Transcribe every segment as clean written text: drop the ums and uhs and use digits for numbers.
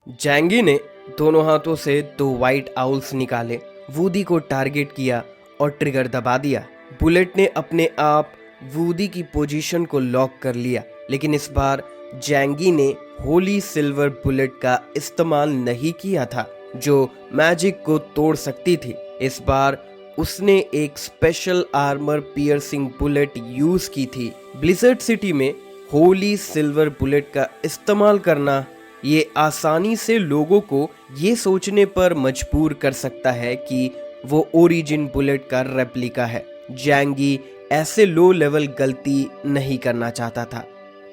जैंगी ने दोनों हाथों से दो वाइट आउल्स निकाले, वूडी को टारगेट किया और ट्रिगर दबा दिया। बुलेट ने अपने आप वूडी की पोजीशन को लॉक कर लिया, लेकिन इस बार जैंगी ने होली सिल्वर बुलेट का इस्तेमाल नहीं किया था जो मैजिक को तोड़ सकती थी। इस बार उसने एक special armour piercing bullet use की थी। ब्लिज़र्ड सिटी में होली सिल्वर बुलेट का इस्तेमाल करना ये आसानी से लोगों को ये सोचने पर मजबूर कर सकता है कि वो ओरिजिन बुलेट का रेप्लिका है। जैंगी ऐसे लो लेवल गलती नहीं करना चाहता था,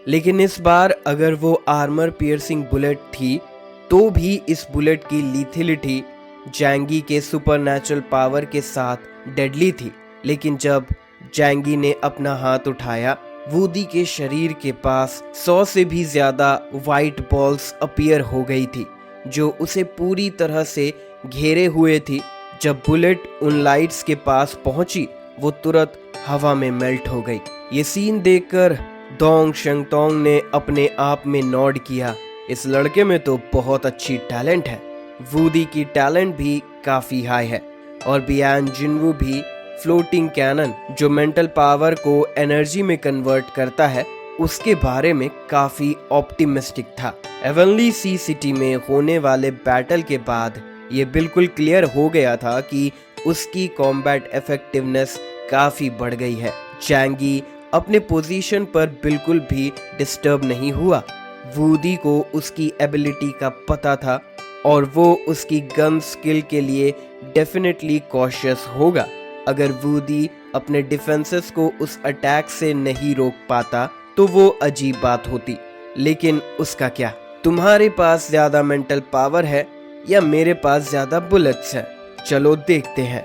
लेकिन इस बार अगर वो आर्मर पियर्सिंग बुलेट थी तो भी इस बुलेट की लीथेलिटी जैंगी के सुपरनैचुरल पावर के साथ डेडली थी। लेकिन जब जैंगी ने अपना हाथ उठाया, वूडी के शरीर के पास 100 से भी ज्यादा वाइट बॉल्स अपीयर हो गई थी जो उसे पूरी तरह से घेरे हुए थी। जब बुलेट उन लाइट्स के पास पहुंची, वो तुरंत हवा में मेल्ट हो गई। ये सीन देखकर डोंग शंगतोंग ने अपने आप में नॉड किया। इस लड़के में तो बहुत अच्छी टैलेंट है। वूडी की टैलेंट भी काफी हाई है और बियान जिनवू भी फ्लोटिंग कैनन जो मेंटल पावर को एनर्जी में कन्वर्ट करता है उसके बारे में काफी ऑप्टिमिस्टिक था। एवनली सी सिटी में होने वाले बैटल के बाद ये बिल्कुल क्लियर हो गया था कि उसकी कॉम्बैट इफेक्टिवनेस काफी बढ़ गई है। जैंगी अपने पोजीशन पर बिल्कुल भी डिस्टर्ब नहीं हुआ। वूडी को उसकी एबिलिटी का पता था और वो उसकी गन स्किल के लिए डेफिनेटली कॉशियस होगा। अगर वूडी अपने डिफेंसेस को उस अटैक से नहीं रोक पाता तो वो अजीब बात होती। लेकिन उसका क्या? तुम्हारे पास ज्यादा मेंटल पावर है या मेरे पास ज्यादा बुलेट्स हैं? चलो देखते हैं।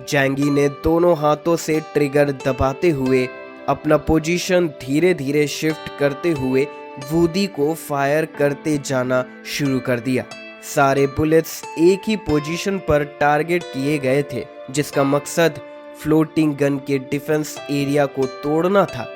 जैंगी ने दोनों हाथों से ट्रिगर दबाते हुए अपना पोजीशन धीरे धीरे शिफ्ट करते हुए वूडी को फायर करते जाना शुरू कर दिया। सारे बुलेट्स एक ही पोजीशन पर टारगेट किए गए थे, जिसका मकसद फ्लोटिंग गन के डिफेंस एरिया को तोड़ना था।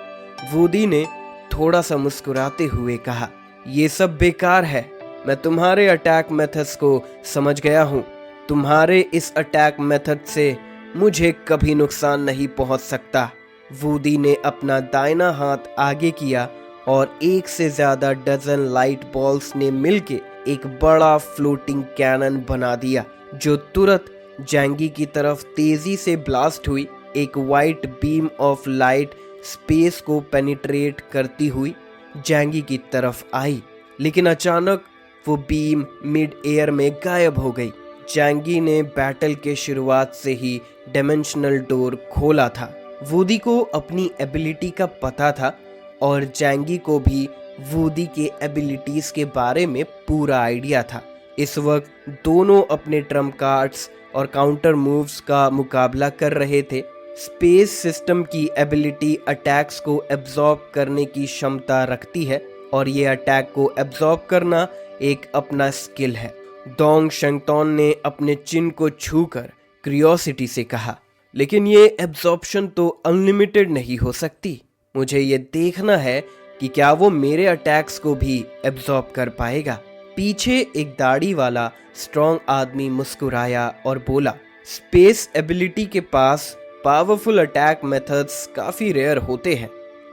वूडी ने थोड़ा सा मुस्कुराते हुए कहा, ये सब बेकार है। मैं तुम्हारे अटैक मेथड्स को समझ गया हूँ। तुम्हारे इस अटैक मेथड से मुझे कभी नुकसान नहीं पहुँच सकता। वूडी ने अपना दाहिना हाथ आगे किया और एक से ज्यादा डजन लाइट बॉल्स ने मिलके एक बड़ा फ्लोटिंग कैनन बना दिया जो तुरंत जैंगी की तरफ तेजी से ब्लास्ट हुई। एक white beam of light space को पेनिट्रेट करती हुई जैंगी की तरफ आई, लेकिन अचानक वो बीम मिड एयर में गायब हो गई। जैंगी ने बैटल के शुरुआत से ही डायमेंशनल डोर खोला था। वूडी को अपनी एबिलिटी का पता था और जैंगी को भी वूडी के एबिलिटीज के बारे में पूरा आइडिया था। इस वक्त दोनों अपने ट्रम्प कार्ड्स और काउंटर मूव्स का मुकाबला कर रहे थे। स्पेस सिस्टम की एबिलिटी अटैक्स को एब्जॉर्ब करने की क्षमता रखती है और ये अटैक को एब्जॉर्ब करना एक अपना स्किल है। डोंग शंगतोन ने अपने चिन को छूकर क्यूरियोसिटी से कहा, लेकिन ये एब्जॉर्प्शन तो अनलिमिटेड नहीं हो सकती। मुझे ये देखना है कि क्या वो मेरे अटैक्स को भी एब्जॉर्ब कर पाएगा। पीछे एक दाढ़ी वाला स्ट्रॉन्ग आदमी मुस्कुराया और बोला, स्पेस एबिलिटी के पास पावरफुल अटैक मेथड्स काफी रेयर होते हैं,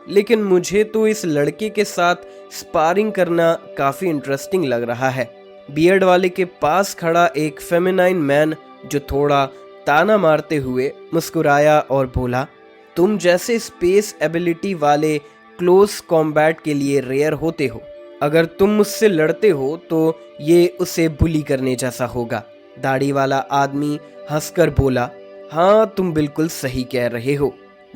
लेकिन मुझे तो इस लड़के के साथ स्पारिंग करना काफी इंटरेस्टिंग लग रहा है। बियर्ड वाले के पास खड़ा एक फेमिनाइन मैन जो थोड़ा ताना मारते हुए मुस्कुराया और बोला, तुम जैसे स्पेस एबिलिटी वाले क्लोज कॉम्बैट के लिए रेयर होते हो। अगर तुम मुझसे लड़ते हो तो ये उसे बुली करने जैसा होगा। दाढ़ी वाला आदमी हंसकर बोला, हाँ तुम बिल्कुल सही कह रहे हो।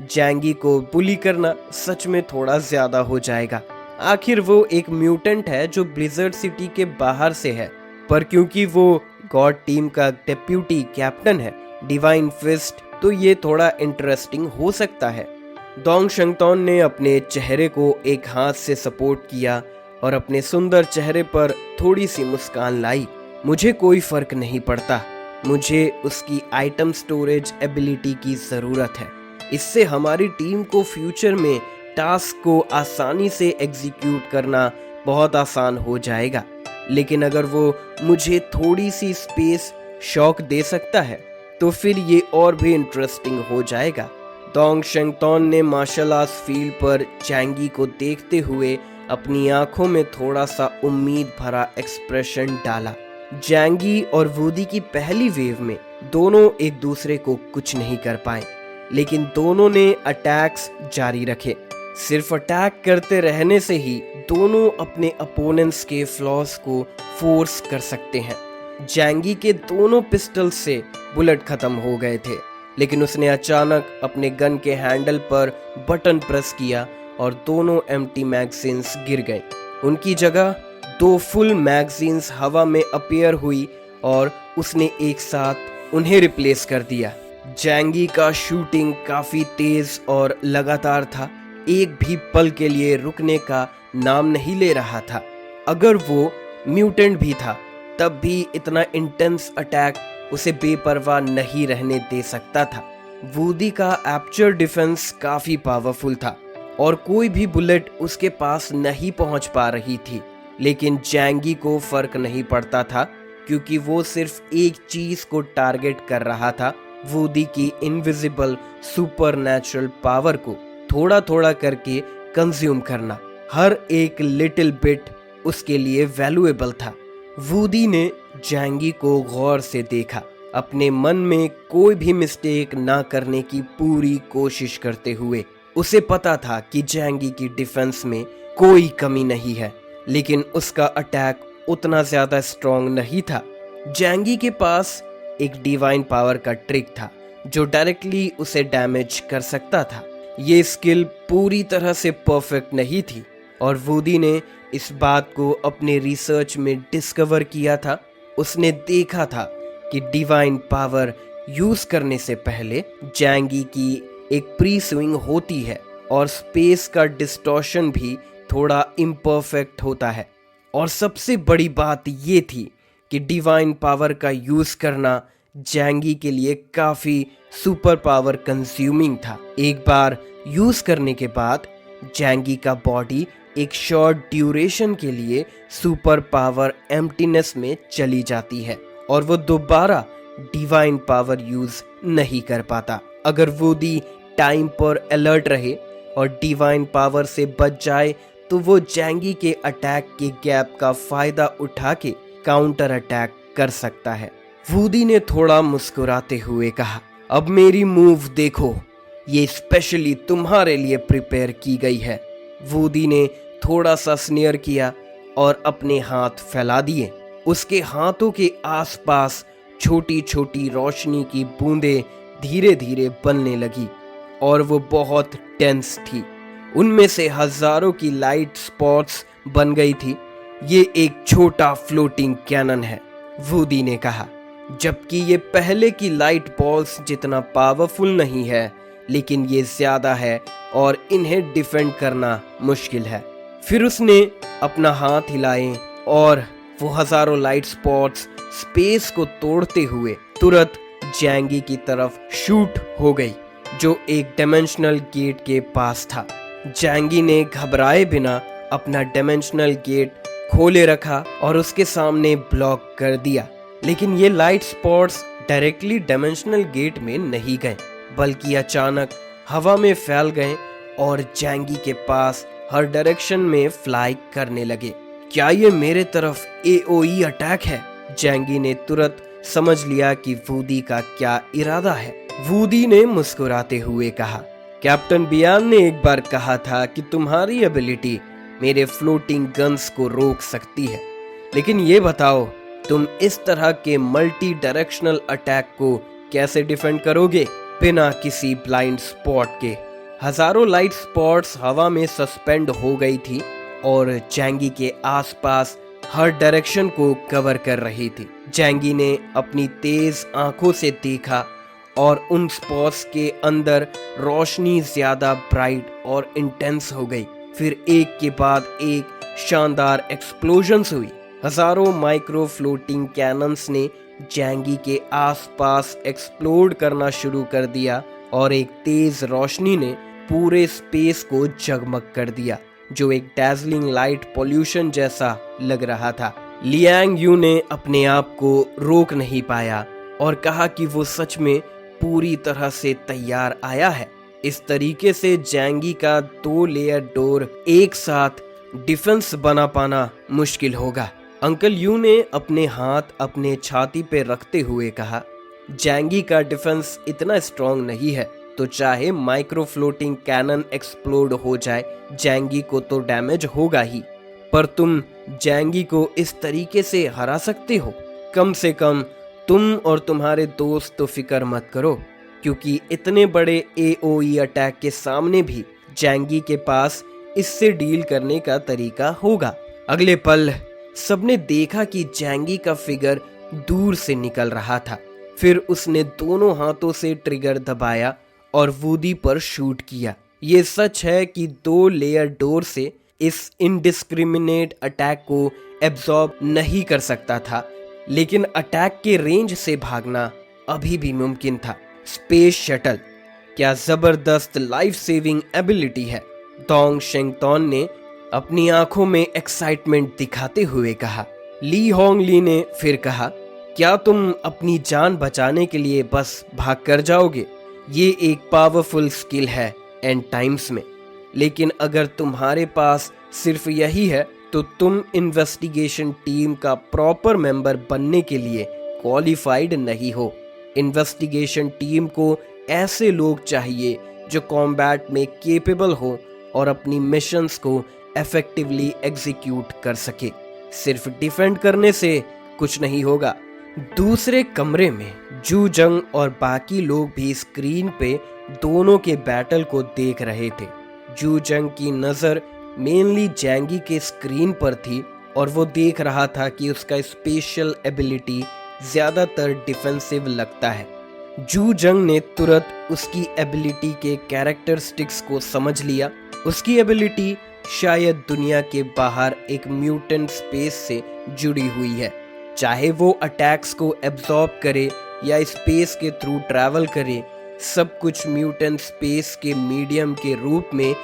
जैंगी को बुली करना सच में थोड़ा ज्यादा हो जाएगा। आखिर वो एक म्यूटेंट है जो ब्लिज़र्ड सिटी के बाहर से है, पर क्योंकि वो गॉड टीम का डेप्यूटी कैप्टन है, डिवाइन फिस्ट, तो ये थोड़ा इंटरेस्टिंग हो सकता है। डोंग शंगतोन ने अपने चेहरे को एक हाथ से सपोर्ट किया और अपने सुंदर चेहरे पर थोड़ी सी मुस्कान लाई। मुझे कोई फर्क नहीं पड़ता, मुझे उसकी आइटम स्टोरेज एबिलिटी की जरूरत है। इससे हमारी टीम को फ्यूचर में टास्क को आसानी से एग्जीक्यूट करना बहुत आसान हो जाएगा। लेकिन अगर वो मुझे थोड़ी सी स्पेस शॉक दे सकता है तो फिर ये और भी इंटरेस्टिंग हो जाएगा। डोंग शेंगटोन ने मार्शल आर्ट्स फील्ड पर जैंगी को देखते हुए अपनी आंखों में थोड़ा सा उम्मीद भरा एक्सप्रेशन डाला। जैंगी और वूडी की पहली वेव में दोनों एक दूसरे को कुछ नहीं कर पाए, लेकिन दोनों ने अटैक्स जारी रखे। सिर्फ अटैक करते रहने से ही दोनों अपने अपोनेंट्स के फ्लॉस को फोर्स कर सकते हैं। जैंगी के दोनों पिस्टल से बुलेट खत्म हो गए थे, लेकिन उसने अचानक अपने गन के हैंडल पर बटन प्रेस किया और दोनों एम्प्टी मैगजीन्स गिर गए। उनकी जगह 2 फुल मैगजीन्स हवा में अपीयर हुई और उसने एक साथ उन्हें रिप्लेस कर दिया। जैंगी का शूटिंग काफी तेज और लगातार था, एक भी पल के लिए रुकने का नाम नहीं ले रहा था। अगर वो म्यूटेंट भी था तब भी इतना इंटेंस अटैक उसे बेपरवाह नहीं रहने दे सकता था। वूडी का एपर्चर डिफेंस काफी पावरफुल था और कोई भी बुलेट उसके पास नहीं पहुंच पा रही थी, लेकिन जैंगी को फर्क नहीं पड़ता था क्योंकि वो सिर्फ एक चीज को टारगेट कर रहा था, वूडी की इनविजिबल सुपरनैचुरल पावर को थोड़ा थोड़ा करके कंज्यूम करना। हर एक लिटिल बिट उसके लिए वैल्यूएबल था। वूडी ने जैंगी को गौर से देखा, अपने मन में कोई भी मिस्टेक ना करने की पूरी कोशिश करते हुए। उसे पता था कि जैंगी की डिफेंस में कोई कमी नहीं है, लेकिन उसका अटैक उतना ज्यादा स्ट्रॉन्ग नहीं था। जैंगी के पास एक डिवाइन पावर का ट्रिक था जो डायरेक्टली उसे डैमेज कर सकता था। ये स्किल पूरी तरह से परफेक्ट नहीं थी और वूडी ने इस बात को अपने रिसर्च में डिस्कवर किया था। उसने देखा था कि डिवाइन पावर यूज करने से पहले जैंगी की एक प्री स्विंग होती है और स्पेस का डिस्टॉर्शन भी थोड़ा इम्परफेक्ट होता है। और सबसे बड़ी बात ये थी कि डिवाइन पावर का यूज करना जैंगी के लिए काफी सुपर पावर कंज्यूमिंग था। एक बार यूज करने के बाद जैंगी का बॉडी एक शॉर्ट ड्यूरेशन के लिए सुपर पावर एम्प्टीनेस में चली जाती है और वो दोबारा डिवाइन पावर यूज नहीं कर पाता। अगर वूडी टाइम पर अलर्ट रहे और डिवाइन पावर से बच जाए तो वो जैंगी के अटैक के गैप का फायदा उठा के काउंटर अटैक कर सकता है। वूडी ने थोड़ा मुस्कुराते हुए कहा, अब मेरी मूव देखो, ये स्पेशली तुम्हारे लिए प्रिपेयर की गई है। वूडी ने थोड़ा सा स्नेयर किया और अपने हाथ फैला दिए। उसके हाथों के आसपास छोटी छोटी रोशनी की बूंदें धीरे धीरे बनने लगी और वो बहुत टेंस थी। उनमें से हजारों की लाइट स्पॉट्स बन गई थी। ये एक छोटा फ्लोटिंग कैनन है, वूडी ने कहा, जबकि ये पहले की लाइट बॉल्स जितना पावरफुल नहीं है, लेकिन ये ज्यादा है और इन्हें डिफेंड करना मुश्किल है। फिर उसने अपना हाथ हिलाए और वो हजारों लाइट स्पॉट्स स्पेस को तोड़ते हुए तुरंत जैंगी की तरफ शूट हो गई, जो एक डायमेंशनल गेट के पास था। जैंगी ने घबराए बिना अपना डायमेंशनल गेट खोले रखा और उसके सामने ब्लॉक कर दिया, लेकिन ये light spots directly dimensional gate में नहीं गए, बल्कि अचानक हवा में फैल गए और जैंगी के पास हर डायरेक्शन में फ्लाई करने लगे। क्या ये मेरे तरफ AOE अटैक है? जैंगी ने तुरंत समझ लिया कि वूडी का क्या इरादा है। वूडी ने मुस्कुराते हुए कहा, कैप्टन बियान ने एक बार कहा था कि तुम्हारी एबिलिटी मेरे फ्लोटिंग गन्स को रोक सकती है, लेकिन ये बताओ तुम इस तरह के मल्टी डायरेक्शनल अटैक को कैसे डिफेंड करोगे बिना किसी ब्लाइंड स्पॉट के? हजारों लाइट स्पॉट्स हवा में सस्पेंड हो गई थी और जैंगी के आसपास हर डायरेक्शन को कवर कर रही थी। जैंगी ने अपनी तेज आंखों से देखा और उन स्पॉट्स के अंदर रोशनी ज्यादा ब्राइट और इंटेंस हो गई। फिर एक के बाद एक शानदार एक्सप्लोजन्स हुई। हजारों माइक्रो फ्लोटिंग कैनन्स ने जैंगी के आसपास एक्सप्लोड करना शुरू कर दिया और एक तेज रोशनी ने पूरे स्पेस को जगमग कर दिया, जो एक डैज़लिंग लाइट पॉल्यूशन जैसा लग रहा था। लियांग यू ने अपने आप को रोक नहीं पाया और कहा कि वो सच में पूरी तरह से तैयार आया है। इस तरीके से जैंगी का 2 लेयर डोर एक साथ डिफेंस बना पाना मुश्किल होगा। अंकल यू ने अपने हाथ अपने छाती पे रखते हुए कहा, जैंगी का डिफेंस इतना स्ट्रॉन्ग नहीं है, तो चाहे माइक्रो फ्लोटिंग कैनन एक्सप्लोड हो जाए, जैंगी को तो डैमेज होगा ही, पर तुम जैंगी को इस तरीके से हरा सकते हो। कम से कम तुम और तुम्हारे दोस्त तो फिक्र मत करो, क्योंकि इतने बड़े AOE अटैक के सामने भी जैंगी के पास इससे डील करने का तरीका होगा। अगले पल सबने देखा कि जैंगी का फिगर दूर से निकल रहा था। फिर उसने दोनों हाथों से ट्रिगर दबाया और वूडी पर शूट किया। ये सच है कि 2 लेयर डोर से इस इनडिस्क्रिमिनेट अटैक को एब्जॉर्ब नहीं कर सकता था, लेकिन अटैक के रेंज से भागना अभी भी मुमकिन था। स्पेस शटल क्या जबरदस्त लाइफ सेविंग एबिलिटी है, डोंग शेंगतोन ने अपनी आंखों में एक्साइटमेंट दिखाते हुए कहा। ली होंग ली ने फिर कहा, क्या तुम अपनी जान बचाने के लिए बस भाग कर जाओगे? ये एक पावरफुल स्किल है एंड टाइम्स में, लेकिन अगर तुम्हारे पास सिर्फ यही है तो तुम इन्वेस्टिगेशन टीम का प्रॉपर मेंबर बनने के लिए क्वालिफाइड नहीं हो। इन्वेस्टिगेशन टीम को ऐसे लोग चाहिए जो कॉम्बैट में केपेबल हो और अपनी मिशंस को इफेक्टिवली एग्जीक्यूट कर सके। सिर्फ डिफेंड करने से कुछ नहीं होगा। दूसरे कमरे में जू जंग और बाकी लोग भी स्क्रीन पे दोनों के बैटल को देख रहे थे। जू जंग की नज़र मेनली जैंगी के स्क्रीन पर थी और वो देख रहा था कि उसका स्पेशल एबिलिटी ज़्यादातर डिफेंसिव लगता है। जू जंग ने तुरंत उसकी एबिलिटी के कैरेक्टरिस्टिक्स को समझ लिया। उसकी एबिलिटी शायद दुनिया के बाहर एक म्यूटेंट स्पेस से जुड़ी हुई है। चाहे वो अटैक्स को एब्जॉर्ब करे या स्पेस के थ्रू ट्रैवल करे, सब कुछ म्यूटेंट स्पेस के मीडियम के रूप में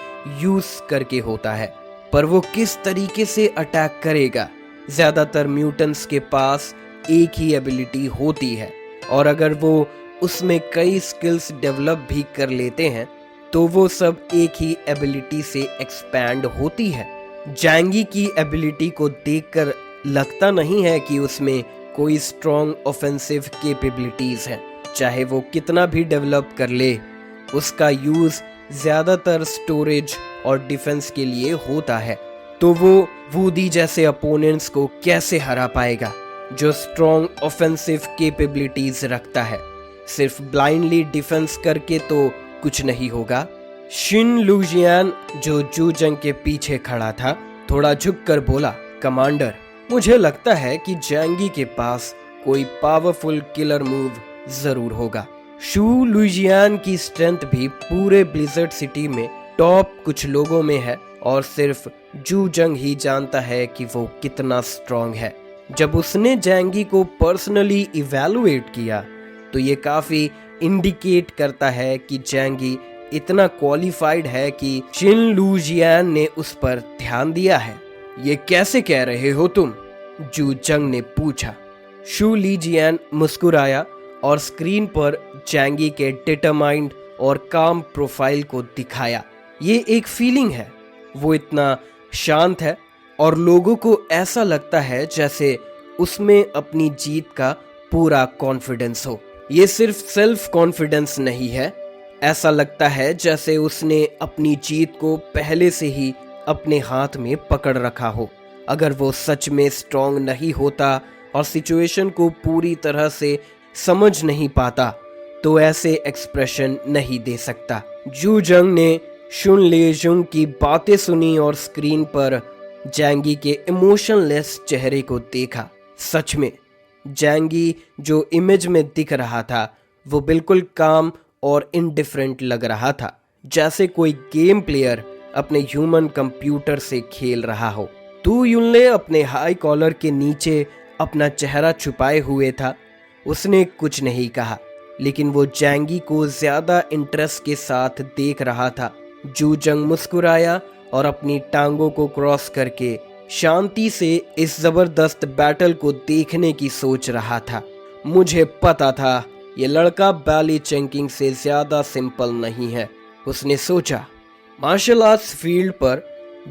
यूज करके होता है। पर वो किस तरीके से अटैक करेगा? ज़्यादातर म्यूटेंट्स के पास एक ही एबिलिटी होती है, और अगर वो उसमें कई स्किल्स डेवलप भी कर लेते हैं तो वो सब एक ही एबिलिटी से एक्सपैंड होती है। जैंगी की एबिलिटी को देखकर लगता नहीं है कि उसमें कोई स्ट्रॉन्ग ऑफेंसिव कैपेबिलिटीज हैं। चाहे वो कितना भी डेवलप कर ले, उसका यूज ज़्यादातर स्टोरेज और डिफेंस के लिए होता है। तो वो वूडी जैसे अपोनेंट्स को कैसे हरा पाएगा जो स्ट्रॉन्ग ऑफेंसिव कैपेबिलिटीज रखता है? सिर्फ ब्लाइंडली डिफेंस करके तो कुछ नहीं होगा। शिन लुजियान जो जू जंग के पीछे खड़ा था, थोड़ा झुककर बोला, कमांडर, मुझे लगता है कि जैंगी के पास कोई पावरफुल किलर मूव जरूर होगा। शू लुजियान की स्ट्रेंथ भी पूरे ब्लिज़र्ड सिटी में टॉप कुछ लोगों में है, और सिर्फ जू जंग ही जानता है कि वो कितना स्ट्रॉन्ग है। जब उसने जैंगी को पर्सनली इवैल्यूएट किया तो ये काफी इंडिकेट करता है कि जैंगी इतना क्वालिफाइड है कि शिन लुजियान ने उस पर ध्यान दिया है। ये कैसे कह रहे हो तुम? जू जंग ने पूछा। शू लीजियान मुस्कुराया और स्क्रीन पर जैंगी के डिटरमाइंड और काम प्रोफाइल को दिखाया। ये एक फीलिंग है। वो इतना शांत है और लोगों को ऐसा लगता है जैसे उसमें अपनी जीत का पूरा कॉन्फिडेंस हो। ये सिर्फ सेल्फ कॉन्फिडेंस नहीं है, ऐसा लगता है जैसे उसने अपनी जीत को पहले से ही अपने हाथ में पकड़ रखा हो। अगर वो सच में स्ट्रॉन्ग नहीं होता और सिचुएशन को पूरी तरह से समझ नहीं पाता तो ऐसे एक्सप्रेशन नहीं दे सकता। जू जंग ने शुन लेजुंग की बातें सुनी और स्क्रीन पर जैंगी के इमोशनलेस चेहरे को देखा। सच में जैंगी जो इमेज में दिख रहा था वो बिल्कुल काम और इनडिफरेंट लग रहा था, जैसे कोई गेम प्लेयर अपने ह्यूमन कंप्यूटर से खेल रहा हो। तू युनले अपने हाई कॉलर के नीचे अपना चेहरा छुपाए हुए था। उसने कुछ नहीं कहा, लेकिन वो जैंगी को ज्यादा इंटरेस्ट के साथ देख रहा था। जू जंग मुस्कुराया और अपनी टांगों को क्रॉस करके शांति से इस जबरदस्त बैटल को देखने की सोच रहा था। मुझे पता था ये लड़का बैली चेंकिंग से ज्यादा सिंपल नहीं है, उसने सोचा। मार्शल आर्ट्स फील्ड पर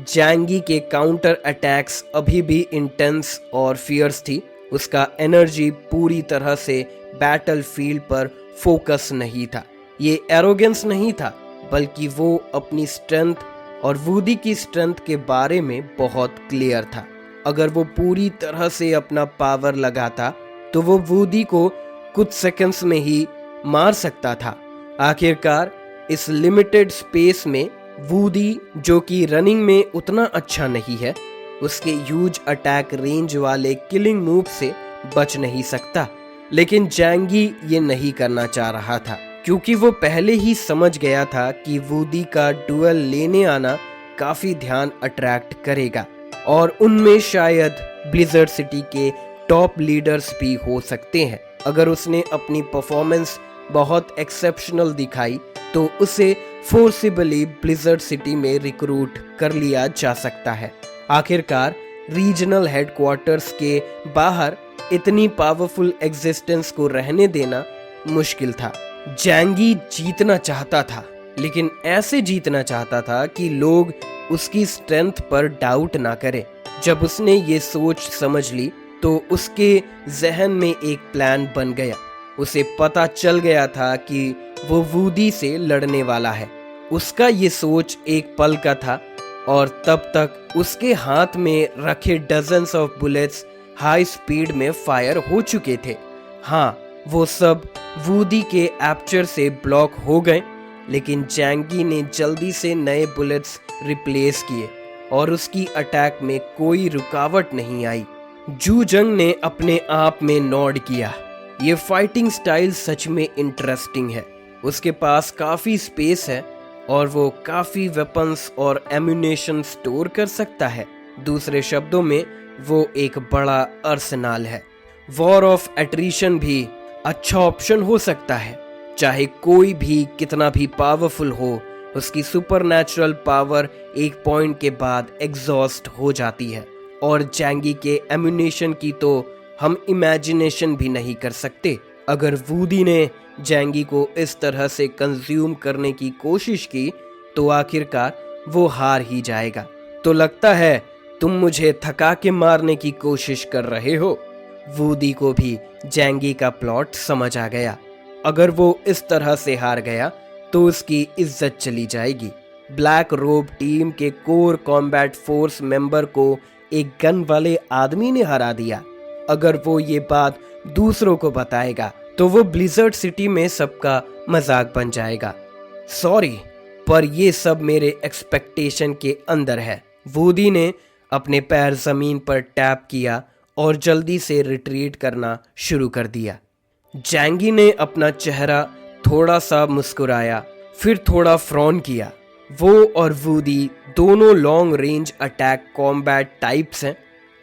जैंगी के काउंटर अटैक्स अभी भी इंटेंस और फियर्स थी। उसका एनर्जी पूरी तरह से बैटल फील्ड पर फोकस नहीं था। ये एरोगेंस नहीं था, बल्कि वो अपनी स्ट्रेंथ और वुडी की स्ट्रेंथ के बारे में बहुत क्लियर था। अगर वो पूरी तरह से अपना पावर लगाता तो वो वुडी को कुछ सेकंड्स में ही मार सकता था। आखिरकार इस लिमिटेड स्पेस में वुडी, जो कि रनिंग में उतना अच्छा नहीं है, उसके ह्यूज अटैक रेंज वाले किलिंग मूव से बच नहीं सकता। लेकिन जैंगी ये नहीं करना चाह रहा था, क्योंकि वो पहले ही समझ गया था कि वुडी का डुएल लेने आना काफी ध्यान अट्रैक्ट करेगा और उनमें शायद ब्लिज़र्ड सिटी के टॉप लीडर्स भी हो सकते हैं। अगर उसने अपनी परफॉर्मेंस बहुत एक्सेप्शनल दिखाई तो उसे फोर्सिबली ब्लिज़र्ड सिटी में रिक्रूट कर लिया जा सकता है। आखिरकार रीजनल हेडक्वार्टर्स के बाहर इतनी पावरफुल एग्जिस्टेंस को रहने देना मुश्किल था। जैंगी जीतना चाहता था, लेकिन ऐसे जीतना चाहता था कि लोग उसकी स्ट्रेंथ पर डाउट ना करें। जब उसने ये सोच समझ ली तो उसके जहन में एक प्लान बन गया। उसे पता चल गया था कि वो वुडी से लड़ने वाला है। उसका ये सोच एक पल का था और तब तक उसके हाथ में रखे dozens of bullets high speed में फायर हो चुके थे। हाँ, वो सब वुडी के एप्चर से ब्लॉक हो गए, लेकिन जैंगी ने जल्दी से नए बुलेट्स रिप्लेस किए और उसकी अटैक में कोई रुकावट नहीं आई। जू जंग ने अपने आप में नॉड किया। ये फाइटिंग स्टाइल सच में इंटरेस्टिंग है। उसके पास काफी स्पेस है और वो काफी वेपन्स और एम्यूनेशन स्टोर कर सकता है। दूसरे शब्दों में वो एक बड़ा अर्सेनाल है। वॉर ऑफ एट्रिशन भी अच्छा ऑप्शन हो सकता है। चाहे कोई भी कितना भी पावरफुल हो, उसकी सुपरनैचुरल पावर एक पॉइंट के बाद एग्जॉस्ट हो जाती है और जैंगी के एम्यूनेशन की तो हम इमेजिनेशन भी नहीं कर सकते। अगर वुडी ने जैंगी को इस तरह से कंज्यूम करने की कोशिश की तो आखिरकार वो हार ही जाएगा। तो लगता है तुम मुझे थका के मारने की कोशिश कर रहे हो। वुडी को भी जैंगी का प्लॉट समझ आ गया। अगर वो इस तरह से हार गया तो उसकी इज्जत चली जाएगी। ब्लैक रोब टीम के कोर कॉम्बैट फोर्स मेंबर को एक गन वाले आदमी ने हरा दिया। अगर वो ये बात दूसरों को बताएगा तो वो ब्लिज़र्ड सिटी में सबका मजाक बन जाएगा। सॉरी, पर ये सब मेरे एक्सपेक्टेशन के अंदर है। वुडी ने अपने पैर जमीन पर टैप किया और जल्दी से रिट्रीट करना शुरू कर दिया। जैंगी ने अपना चेहरा थोड़ा सा मुस्कुराया, फिर थोड़ा फ्रॉन किया। वो और वुडी दोनों long range attack combat types हैं,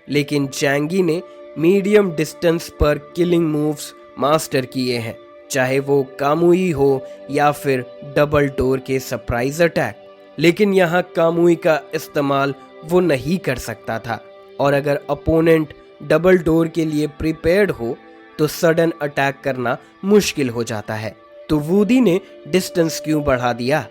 लेकिन जैंगी ने मीडियम डिस्टेंस पर किलिंग मूव्स मास्टर किए हैं, चाहे वो कामुई हो या फिर डबल डोर के सरप्राइज अटैक। लेकिन यहाँ कामुई का इस्तेमाल वो नहीं कर सकता था, और अगर अपोनेंट डबल डोर के लिए प्रिपेयर्ड हो तो सडन अटैक करना मुश्किल हो जाता है। तो वुडी ने डिस्टेंस क्यों बढ़ा दिया?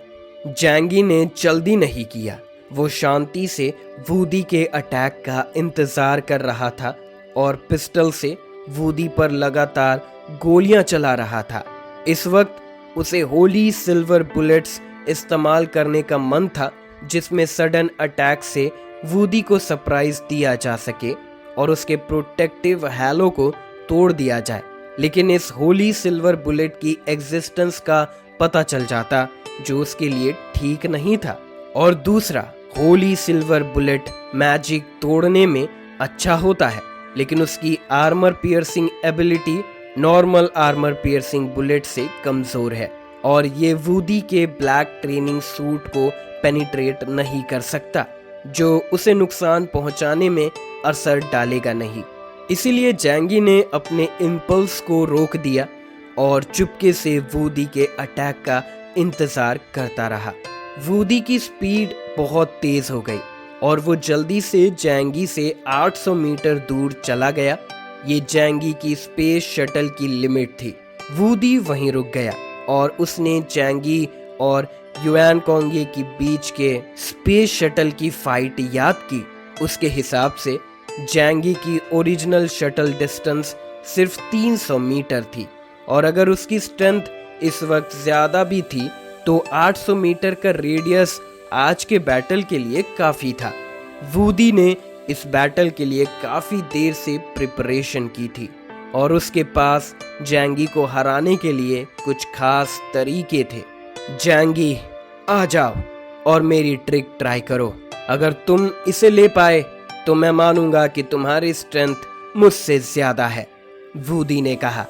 जैंगी ने जल्दी नहीं किया। वो शांति से वुडी के अटैक का इंतजार कर रहा था और पिस्टल से वुडी पर लगातार गोलियां चला रहा था। इस वक्त उसे होली सिल्वर बुलेट्स इस्तेमाल करने का मन था, जिसमें सडन अटैक से वुडी को सरप्राइज दिया जा सके और उसके प्रोटेक्टिव हैलो को तोड़ दिया जाए। लेकिन इस होली सिल्वर बुलेट की एग्जिस्टेंस का पता चल जाता, जो उसके लिए ठीक नहीं था। और दूसरा, होली सिल्वर बुलेट मैजिक तोड़ने में अच्छा होता है, लेकिन उसकी armour piercing ability normal armour piercing bullet से कमजोर है और ये वुडी के ब्लैक ट्रेनिंग सूट को पेनिट्रेट नहीं कर सकता, जो उसे नुकसान पहुंचाने में असर डालेगा नहीं। इसीलिए जैंगी ने अपने इम्पल्स को रोक दिया और चुपके से वुडी के अटैक का इंतजार करता रहा। वुडी की स्पीड बहुत तेज हो गई और वो जल्दी से जैंगी से 800 मीटर दूर चला गया। ये जैंगी की स्पेस शटल की लिमिट थी। वूडी वहीं रुक गया और उसने जैंगी और युआन कोंगे के बीच के स्पेस शटल की फाइट याद की। उसके हिसाब से जैंगी की ओरिजिनल शटल डिस्टेंस सिर्फ 300 मीटर थी और अगर उसकी स्ट्रेंथ इस वक्त ज्यादा भी थी तो 800 मीटर का रेडियस आज के बैटल के लिए काफी था। वूडी ने इस बैटल के लिए काफी देर से प्रिपरेशन की थी और उसके पास जैंगी को हराने के लिए कुछ खास तरीके थे। जैंगी, आ जाओ और मेरी ट्रिक ट्राई करो। अगर तुम इसे ले पाए तो मैं मानूंगा कि तुम्हारी स्ट्रेंथ मुझसे ज्यादा है, वूडी ने कहा।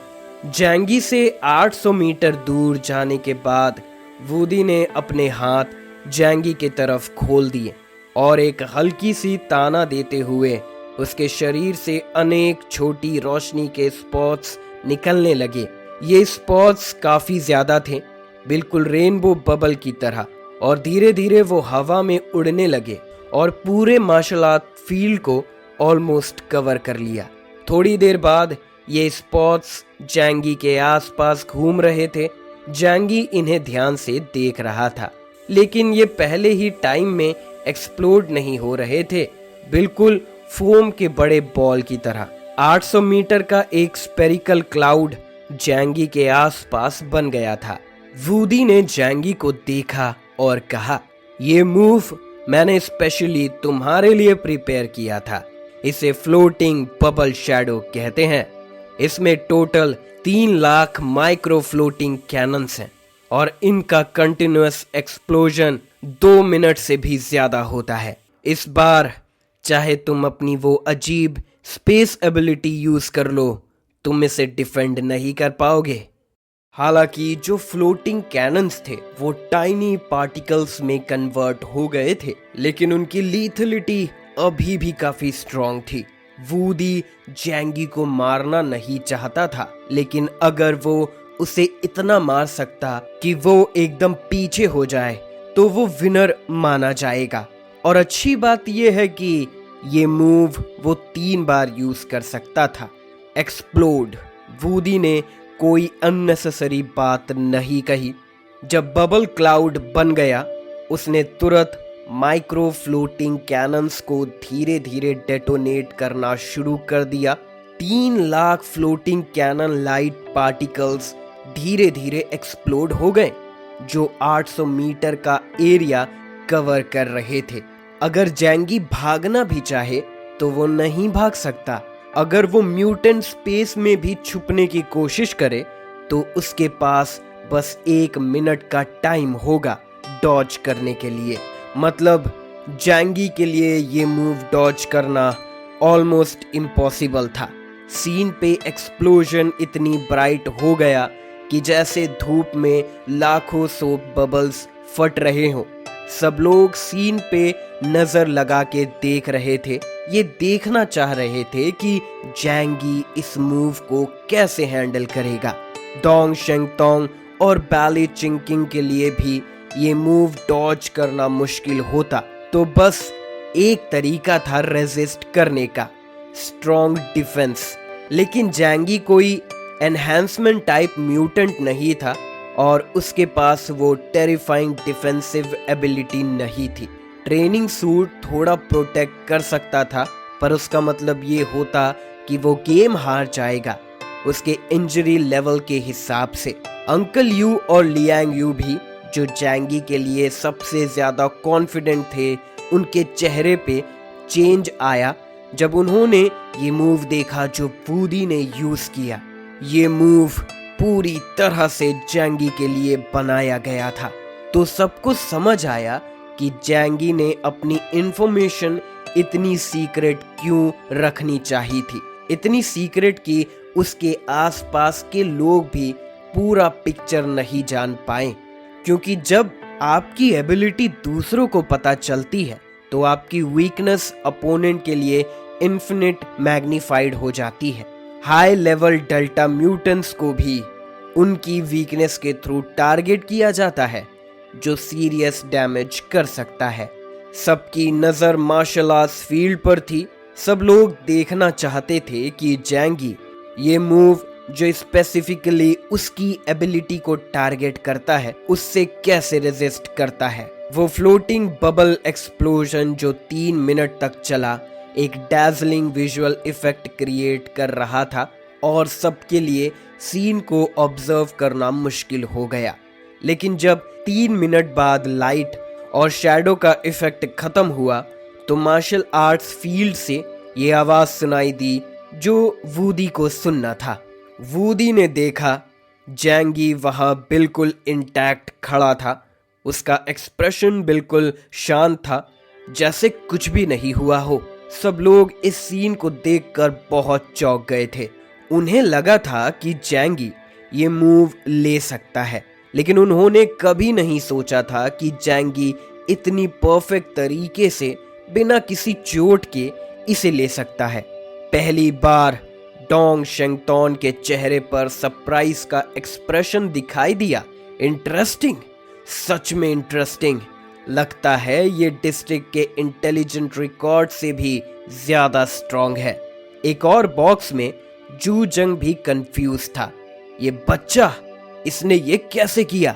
जैंगी से 800 मीटर दूर जाने के बाद वूडी ने अपने हाथ जैंगी की तरफ खोल दिए और एक हल्की सी ताना देते हुए उसके शरीर से अनेक छोटी रोशनी के स्पॉट्स निकलने लगे। ये स्पॉट्स काफी ज्यादा थे, बिल्कुल रेनबो बबल की तरह, और धीरे धीरे वो हवा में उड़ने लगे और पूरे मार्शल आर्ट फील्ड को ऑलमोस्ट कवर कर लिया। थोड़ी देर बाद ये स्पॉट्स जैंगी के आसपास घूम रहे थे। जैंगी इन्हें ध्यान से देख रहा था, लेकिन ये पहले ही टाइम में एक्सप्लोड नहीं हो रहे थे, बिल्कुल फोम के बड़े बॉल की तरह। 800 मीटर का एक स्पेरिकल क्लाउड जैंगी के आसपास बन गया था। वूडी ने जैंगी को देखा और कहा, ये मूव मैंने स्पेशली तुम्हारे लिए प्रिपेयर किया था। इसे फ्लोटिंग बबल शैडो कहते हैं। इसमें total 3 lakh micro floating cannons हैं और इनका कंटिन्यूअस एक्सप्लोजन 2 मिनट से भी ज्यादा होता है। इस बार चाहे तुम अपनी वो अजीब स्पेस एबिलिटी यूज कर लो, तुम इसे डिफेंड नहीं कर पाओगे। हालांकि जो फ्लोटिंग कैनन्स थे वो टाइनी पार्टिकल्स में कन्वर्ट हो गए थे, लेकिन उनकी लीथलिटी अभी भी काफी स्ट्रॉन्ग थी। वूडी जैंगी को मारना नहीं चाहता था, लेकिन अगर वो उसे इतना मार सकता कि वो एकदम पीछे हो जाए तो वो विनर माना जाएगा। और अच्छी बात यह है कि ये मूव वो 3 बार यूज कर सकता था। एक्सप्लोड। वूडी ने कोई अननेसेसरी बात नहीं कही। जब बबल क्लाउड बन गया, उसने तुरंत माइक्रो फ्लोटिंग कैनन्स को धीरे धीरे डेटोनेट करना शुरू कर दिया। 3 lakh floating cannon light particles धीरे धीरे एक्सप्लोड हो गए, जो 800 मीटर का एरिया कवर कर रहे थे। अगर जैंगी भागना भी चाहे तो वो नहीं भाग सकता। अगर वो म्यूटेंट स्पेस में भी छुपने की कोशिश करे तो उसके पास बस 1 मिनट का टाइम होगा डॉज करने के लिए। मतलब जैंगी के लिए ये मूव डॉज करना ऑलमोस्ट इम्पॉसिबल था। सीन पे एक्सप्लोजन इतनी ब्राइट हो गया कि जैसे धूप में लाखों सोप बबल्स फट रहे हों। सब लोग सीन पे नजर लगा के देख रहे थे। ये देखना चाह रहे थे कि जैंगी इस मूव को कैसे हैंडल करेगा। डोंग शेंगतोंग और बैली चिंकिंग के लिए भी ये मूव डॉज करना मुश्किल होता, तो बस एक तरीका था रेजिस्ट करने का, स्ट्रॉन्ग डिफेंस। लेकिन जैंगी कोई एनहांसमेंट टाइप म्यूटेंट नहीं था और उसके पास वो टेरिफाइंग डिफेंसिव एबिलिटी नहीं थी। ट्रेनिंग सूट थोड़ा प्रोटेक्ट कर सकता था, पर उसका मतलब ये होता कि वो गेम हार जाएगा उसके इंजरी लेवल के हिसाब से। अंकल यू और लियांग यू भी, जो जैंगी के लिए सबसे ज्यादा कॉन्फिडेंट थे, उनके चेहरे पे चेंज आया जब उन्होंने ये मूव देखा जो वूडी ने यूज किया। ये मूव पूरी तरह से जैंगी के लिए बनाया गया था। तो सबको समझ आया कि जैंगी ने अपनी इंफॉर्मेशन इतनी सीक्रेट क्यों रखनी चाहिए थी। इतनी सीक्रेट कि उसके आसपास के लोग भी पूरा पिक्चर नहीं जान पाए, क्योंकि जब आपकी एबिलिटी दूसरों को पता चलती है तो आपकी वीकनेस अपोनेंट के लिए इन्फिनिट मैग्नीफाइड हो जाती है। हाई लेवल डेल्टा म्यूटेंट्स को भी उनकी वीकनेस के थ्रू टारगेट किया जाता है, जो सीरियस डैमेज कर सकता है। सबकी नजर मार्शल आर्ट्स फील्ड पर थी। सब लोग देखना चाहते थे कि जैंगी ये मूव जो स्पेसिफिकली उसकी एबिलिटी को टारगेट करता है उससे कैसे रेजिस्ट करता है। वो फ्लोटिंग बबल एक्सप्लोजन जो 3 मिनट तक चला एक डैज़लिंग विजुअल इफेक्ट क्रिएट कर रहा था और सबके लिए सीन को ऑब्जर्व करना मुश्किल हो गया। लेकिन जब 3 मिनट बाद लाइट और शैडो का इफेक्ट खत्म हुआ तो मार्शल आर्ट्स फील्ड से ये आवाज सुनाई दी जो वूडी को सुनना था। वूडी ने देखा जैंगी वहां बिल्कुल इंटैक्ट खड़ा था। उसका एक्सप्रेशन बिल्कुल शांत था, जैसे कुछ भी नहीं हुआ हो। सब लोग इस सीन को देखकर बहुत चौंक गए थे। उन्हें लगा था कि जैंगी ये मूव ले सकता है, लेकिन उन्होंने कभी नहीं सोचा था कि जैंगी इतनी परफेक्ट तरीके से बिना किसी चोट के इसे ले सकता है। पहली बार डोंग शेंगटोन के चेहरे पर सरप्राइज का एक्सप्रेशन दिखाई दिया। इंटरेस्टिंग, सच में इंटरेस्टिंग। लगता है ये डिस्ट्रिक्ट के इंटेलिजेंट रिकॉर्ड से भी ज्यादा स्ट्रांग है। एक और बॉक्स में जू जंग भी कंफ्यूज था। ये बच्चा, इसने ये कैसे किया?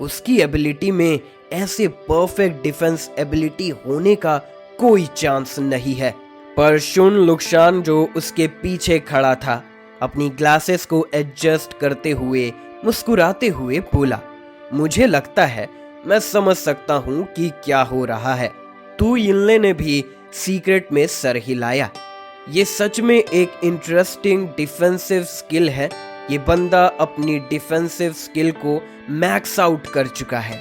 उसकी एबिलिटी में ऐसे परफेक्ट डिफेंस एबिलिटी होने का कोई चांस नहीं है। पर शुन लुक्शान जो उसके पीछे खड़ा था अपनी ग्लासेस को एडजस्ट करते हुए मुस्कुराते हुए बोला, मुझे लगता है मैं समझ सकता हूँ कि क्या हो रहा है। तू यिनले ने भी सीक्रेट में सर हिलाया। ये सच में एक इंटरेस्टिंग डिफेंसिव स्किल है। ये बंदा अपनी डिफेंसिव स्किल को मैक्स आउट कर चुका है।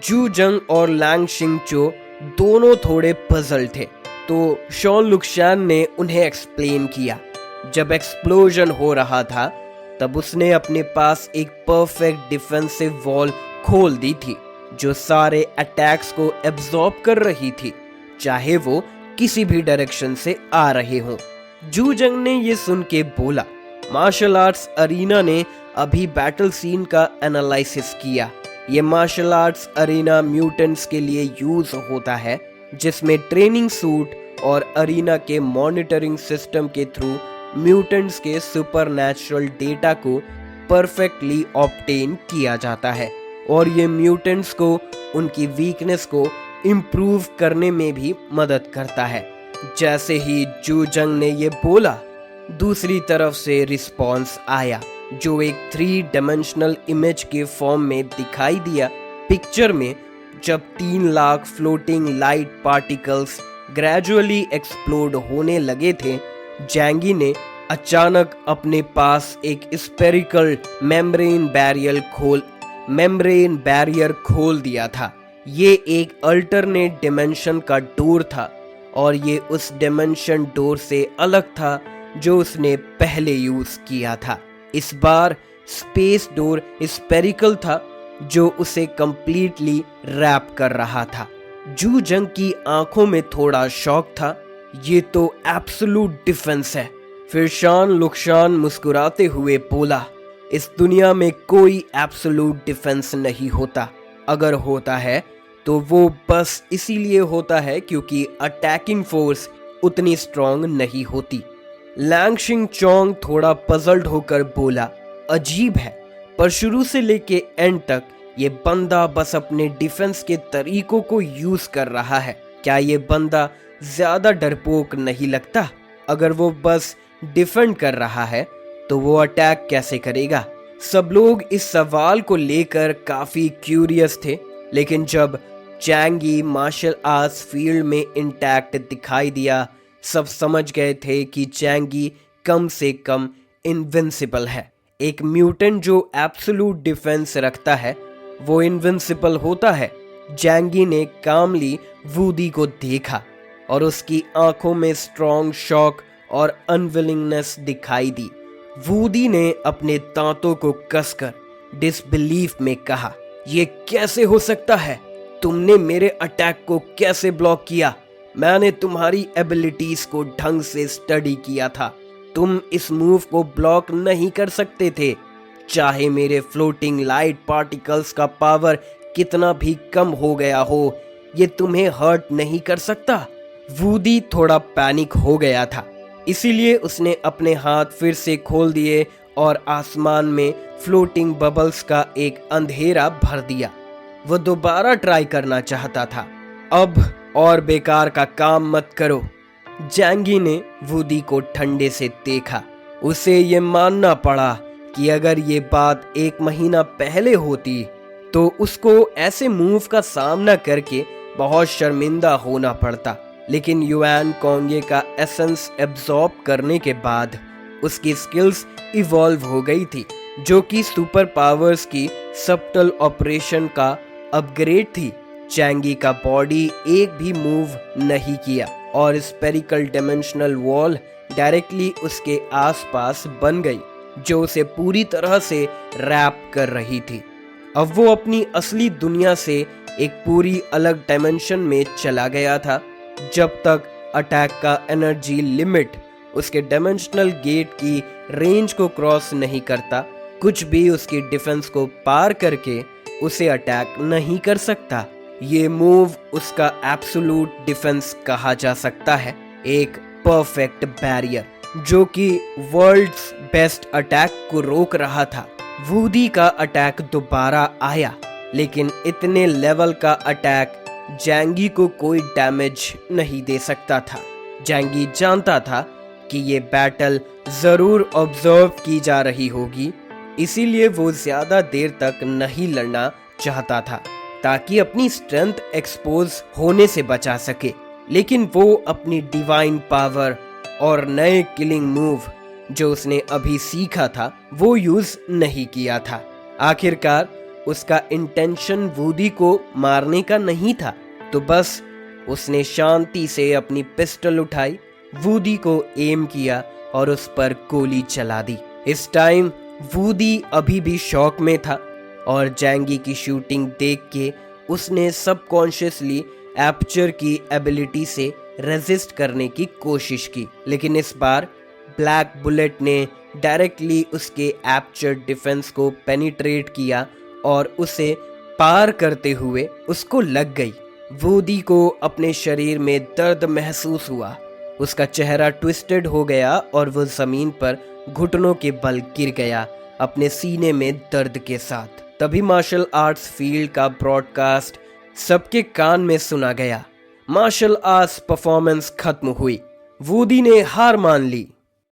जू जंग और लैंग शिंगचो दोनों थोड़े पजल थे, तो शॉन लुक्शान ने उन्हें एक्सप्लेन किया। जब एक्सप्लोजन हो रहा था तब उसने अपने पास एक परफेक्ट डिफेंसिव वॉल खोल दी थी जो सारे अटैक्स को एब्जॉर्ब कर रही थी, चाहे वो किसी भी डायरेक्शन से आ रहे हों। जू जंग ने ये सुन के बोला, मार्शल आर्ट्स अरीना ने अभी बैटल सीन का एनालिसिस किया। ये मार्शल आर्ट्स अरीना म्यूटेंट्स के लिए यूज होता है, जिसमें ट्रेनिंग सूट और अरीना के मॉनिटरिंग सिस्टम के थ्रू म्यूटेंट्स के सुपरनैचुरल डेटा को परफेक्टली ऑब्टेन किया जाता है और ये म्यूटेंट्स को उनकी वीकनेस को इम्प्रूव करने में भी मदद करता है। जैसे ही जू जंग ने ये बोला, दूसरी तरफ से रिस्पॉन्स आया जो एक 3 डायमेंशनल इमेज के फॉर्म में दिखाई दिया। पिक्चर में जब 3 lakh floating light particles gradually explode होने लगे थे, जैंगी ने अचानक अपने पास एक स्पेरिकल मेम्ब्रेन बैरियर खोल दिया था। ये एक अल्टरनेट डिमेंशन का डोर था और ये उस डिमेंशन डोर से अलग था जो उसने पहले यूज किया था। इस बार स्पेस डोर स्पेरिकल था जो उसे कंप्लीटली रैप कर रहा था। जू जंग की आंखों में थोड़ा शॉक था। ये तो एब्सोल्यूट डिफेंस है। फिर शान लुक्शान मुस्कुराते हुए बोला, इस दुनिया में कोई एब्सोल्यूट डिफेंस नहीं होता। अगर होता है तो वो बस इसीलिए होता है क्योंकि अटैकिंग फोर्स उतनी स्ट्रांग नहीं होती। लैंग शिंग चोंग थोड़ा पजल्ड होकर बोला, अजीब है, पर शुरू से लेके एंड तक ये बंदा बस अपने डिफेंस के तरीकों को यूज कर रहा है। क्या ये बंदा ज्यादा डरपोक नहीं लगता? अगर वो बस डिफेंड कर रहा है तो वो अटैक कैसे करेगा? सब लोग इस सवाल को लेकर काफी क्यूरियस थे, लेकिन जब जैंगी मार्शल आर्ट्स फील्ड में इंटैक्ट दिखाई दिया, सब समझ गए थे कि जैंगी कम से कम इनविंसिबल है। एक म्यूटेंट जो एब्सोल्यूट डिफेंस रखता है वो इनविंसिबल होता है। जैंगी ने कामली वूडी को देखा और उसकी आंखों में स्ट्रॉन्ग शॉक और अनविलिंगनेस दिखाई दी। वूडी ने अपने दांतों को कसकर डिसबिलीफ में कहा, ये कैसे हो सकता है? तुमने मेरे अटैक को कैसे ब्लॉक किया? मैंने तुम्हारी एबिलिटीज को ढंग से स्टडी किया था। तुम इस मूव को ब्लॉक नहीं कर सकते थे। चाहे मेरे फ्लोटिंग लाइट पार्टिकल्स का पावर कितना भी कम हो गया हो, ये तुम्हें हर्ट नहीं कर सकता। वूडी थोड़ा पैनिक हो गया था, इसीलिए उसने अपने हाथ फिर से खोल दिए और आसमान में फ्लोटिंग बबल्स का एक अंधेरा भर दिया। वो दोबारा ट्राई करना चाहता था। अब और बेकार का काम मत करो। जैंगी ने वूडी को ठंडे से देखा। उसे ये मानना पड़ा कि अगर ये बात 1 महीना पहले होती तो उसको ऐसे मूव का सामना करके बहुत शर्मिंदा होना पड़ता। लेकिन युआन कोंगे का एसेंस एब्जॉर्ब करने के बाद उसकी स्किल्स इवॉल्व हो गई थी, जो कि सुपर पावर्स की सब्टल ऑपरेशन का अपग्रेड थी। जैंगी का बॉडी एक भी मूव नहीं किया और स्पेरिकल डायमेंशनल वॉल डायरेक्टली उसके आसपास बन गई, जो उसे पूरी तरह से रैप कर रही थी। अब वो अपनी असली दुनिया से एक पूरी अलग डायमेंशन में चला गया था। जब तक अटैक का एनर्जी लिमिट उसके डायमेंशनल गेट की रेंज को क्रॉस नहीं करता, कुछ भी उसकी डिफेंस को पार करके उसे अटैक नहीं कर सकता। ये मूव उसका एब्सोल्यूट डिफेंस कहा जा सकता है, एक परफेक्ट बैरियर जो कि वर्ल्ड्स बेस्ट अटैक को रोक रहा था। वूडी का अटैक दोबारा आया, लेकिन इतने लेवल का अटैक जैंगी को कोई डैमेज नहीं दे सकता था। जैंगी जानता था कि ये बैटल जरूर ऑब्जर्व की जा रही होगी, इसीलिए वो ज्यादा देर तक नहीं लड़ना चाहता था ताकि अपनी स्ट्रेंथ एक्सपोज होने से बचा सके। लेकिन वो अपनी डिवाइन पावर और नए किलिंग मूव जो उसने अभी सीखा था वो यूज नहीं किया था। आखिरकार उसका इंटेंशन वूडी को मारने का नहीं था, तो बस उसने शांति से अपनी पिस्टल उठाई, वूडी को एम किया और उस पर गोली चला दी। इस टाइम वूडी अभी भी शॉक में था और जैंगी की शूटिंग देख के उसने सबकॉन्शियसली एपर्चर की एबिलिटी से रेजिस्ट करने की कोशिश की, लेकिन इस बार ब्लैक बुलेट ने डायरेक्टली उसके एपर्चर डिफेंस को पेनिट्रेट किया और उसे पार करते हुए उसको लग गई। वूडी को अपने शरीर में दर्द महसूस हुआ, उसका चेहरा ट्विस्टेड हो गया और वो जमीन पर घुटनों के बल गिर गया अपने सीने में दर्द के साथ। तभी मार्शल आर्ट्स फील्ड का ब्रॉडकास्ट सबके कान में सुना गया। मार्शल आर्ट्स परफॉर्मेंस खत्म हुई, वूडी ने हार मान ली।